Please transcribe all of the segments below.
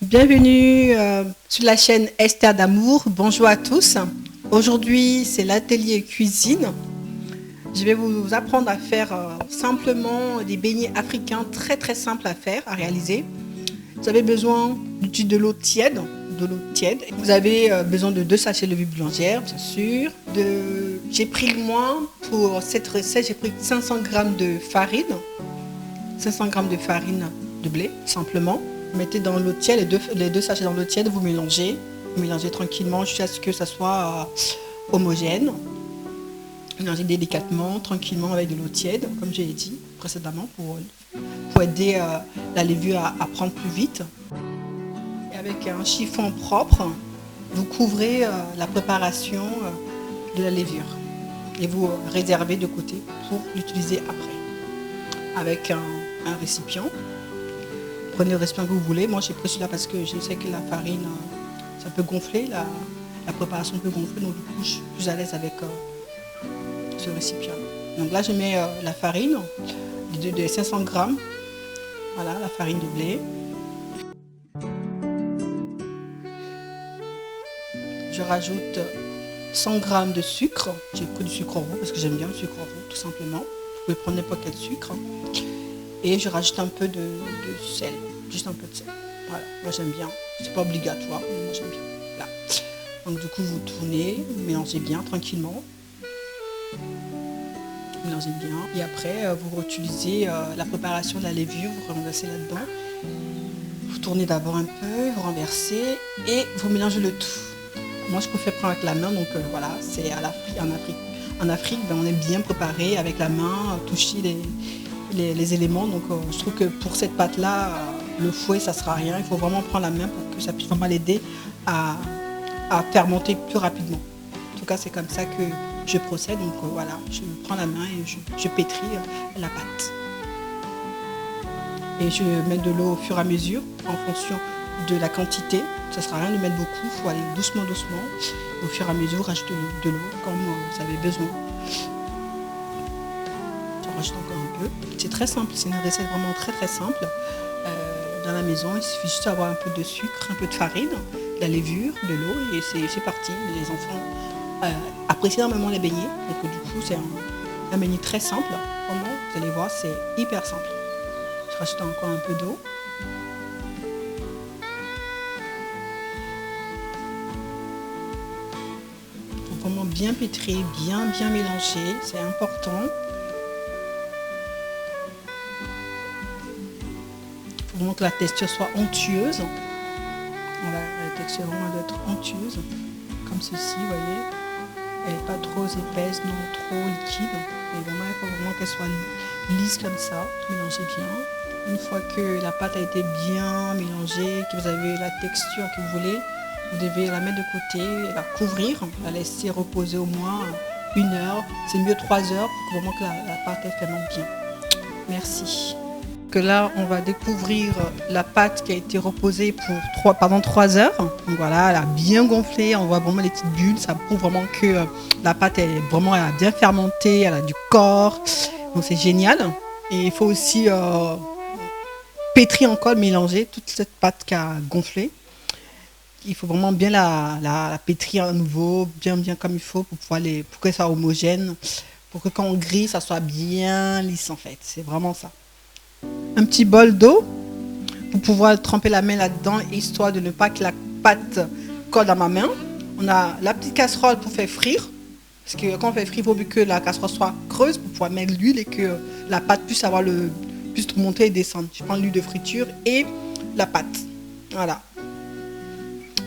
Bienvenue sur la chaîne Esther d'Amour. Bonjour à tous. Aujourd'hui, c'est l'atelier cuisine. Je vais vous apprendre à faire simplement des beignets africains très simples à faire, à réaliser. Vous avez besoin de l'eau tiède. Vous avez besoin de 2 sachets de levure boulangère, bien sûr. J'ai pris moins pour cette recette, j'ai pris 500 g de farine. 500 g de farine de blé, simplement. Vous mettez dans l'eau tiède, les deux sachets dans l'eau tiède, vous mélangez. Vous mélangez tranquillement jusqu'à ce que ça soit homogène. Mélangez délicatement, tranquillement avec de l'eau tiède, comme je l'ai dit précédemment, pour aider la levure à prendre plus vite. Et avec un chiffon propre, vous couvrez la préparation de la levure et vous réservez de côté pour l'utiliser après. Avec un récipient. Prenez le récipient que vous voulez. Moi j'ai pris celui-là parce que je sais que la farine, ça peut gonfler, la préparation peut gonfler, donc du coup je suis plus à l'aise avec ce récipient. Donc là je mets la farine de 500 g. Voilà, la farine de blé. Je rajoute 100 g de sucre. J'ai pris du sucre roux parce que j'aime bien le sucre roux, tout simplement. Vous pouvez prendre n'importe quel sucre. Et je rajoute un peu de sel, juste un peu de sel. Voilà, moi j'aime bien. C'est pas obligatoire, mais moi j'aime bien. Là. Donc du coup vous tournez, vous mélangez bien tranquillement. Mélangez bien. Et après vous réutilisez la préparation de la levure, vous renversez là-dedans. Vous tournez d'abord un peu, vous renversez et vous mélangez le tout. Moi je préfère prendre avec la main, donc voilà, c'est en Afrique. En Afrique, ben, on est bien préparé avec la main, toucher les éléments. Donc je trouve que pour cette pâte là, le fouet ça sera rien. Il faut vraiment prendre la main pour que ça puisse vraiment l'aider à fermenter plus rapidement. En tout cas c'est comme ça que je procède. Donc voilà, je prends la main et je pétris la pâte. Et je mets de l'eau au fur et à mesure en fonction de la quantité. Ça ne sert à rien de mettre beaucoup, il faut aller doucement. Au fur et à mesure, rajouter de l'eau comme vous avez besoin. Je rajoute encore un peu. C'est très simple, c'est une recette vraiment très simple. Dans la maison, il suffit juste d'avoir un peu de sucre, un peu de farine, de la levure, de l'eau et c'est parti. Les enfants apprécient énormément les beignets. Donc du coup, c'est un beignet très simple. Vraiment, vous allez voir, c'est hyper simple. Je rajoute encore un peu d'eau. Vraiment bien pétrir, bien mélanger, c'est important. Il faut vraiment que la texture soit onctueuse. Voilà, la texture vraiment doit être onctueuse, comme ceci, vous voyez. Elle n'est pas trop épaisse, non trop liquide. Mais vraiment, il faut vraiment qu'elle soit lisse comme ça. Mélangez bien. Une fois que la pâte a été bien mélangée, que vous avez la texture que vous voulez, vous devez la mettre de côté, la couvrir, la laisser reposer au moins 1 heure. C'est mieux 3 heures pour que vraiment que la pâte elle fermente bien. Merci. Que là, on va découvrir la pâte qui a été reposée pendant 3 heures. Donc voilà, elle a bien gonflé, on voit vraiment les petites bulles. Ça prouve vraiment que la pâte elle a bien fermenté, elle a du corps. Donc c'est génial. Et il faut aussi pétrir encore, mélanger toute cette pâte qui a gonflé. Il faut vraiment bien la pétrir à nouveau, bien comme il faut pour que ça soit homogène, pour que quand on grille, ça soit bien lisse en fait. C'est vraiment ça. Un petit bol d'eau pour pouvoir tremper la main là-dedans, histoire de ne pas que la pâte colle à ma main. On a la petite casserole pour faire frire, parce que quand on fait frire, il faut que la casserole soit creuse pour pouvoir mettre l'huile et que la pâte puisse monter et descendre. Je prends l'huile de friture et la pâte. Voilà.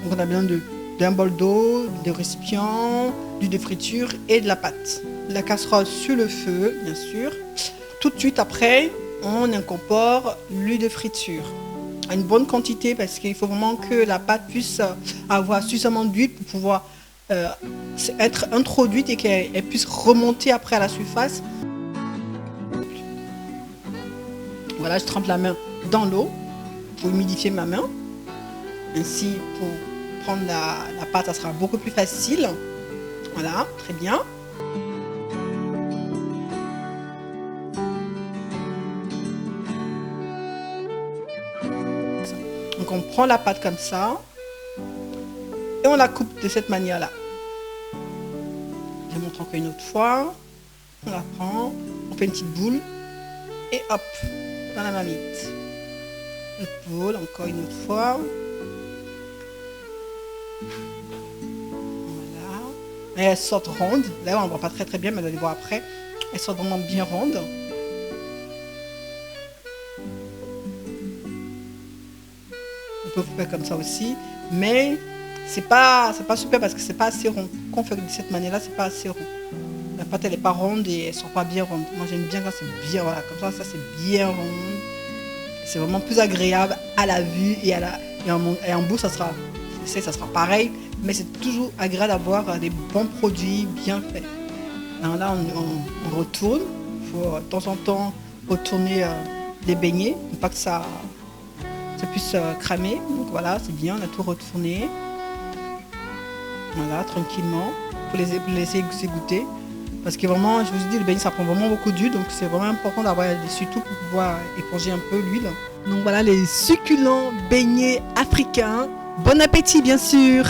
Donc on a besoin d'un bol d'eau, de récipient, d'huile de friture et de la pâte. La casserole sur le feu, bien sûr. Tout de suite après, on incorpore l'huile de friture. À une bonne quantité parce qu'il faut vraiment que la pâte puisse avoir suffisamment d'huile pour pouvoir être introduite et qu'elle puisse remonter après à la surface. Voilà, je trempe la main dans l'eau pour humidifier ma main. Ainsi, pour prendre la pâte, ça sera beaucoup plus facile. Voilà, très bien. Donc on prend la pâte comme ça et on la coupe de cette manière-là. Je montre encore une autre fois. On la prend, on fait une petite boule et hop, dans la marmite. Une boule, encore une autre fois. Voilà. Et elles sortent rondes. Là, on ne voit pas très bien, mais vous allez voir après. Elles sortent vraiment bien rondes. On peut faire comme ça aussi, mais c'est pas super parce que c'est pas assez rond. Quand on fait de cette manière-là, c'est pas assez rond. La pâte elle est pas ronde et elle sort pas bien ronde. Moi j'aime bien quand c'est bien, voilà, comme ça c'est bien rond. C'est vraiment plus agréable à la vue et en bouche ça sera pareil, mais c'est toujours agréable d'avoir des bons produits bien faits. Alors là on retourne, il faut de temps en temps retourner les beignets, pour pas que ça puisse cramer. Donc voilà, c'est bien, on a tout retourné. Voilà, tranquillement, pour les laisser s'égoutter. Parce que vraiment, je vous dis, le beignet ça prend vraiment beaucoup d'huile, donc c'est vraiment important d'avoir des surtout pour pouvoir éponger un peu l'huile. Donc voilà les succulents beignets africains. Bon appétit bien sûr!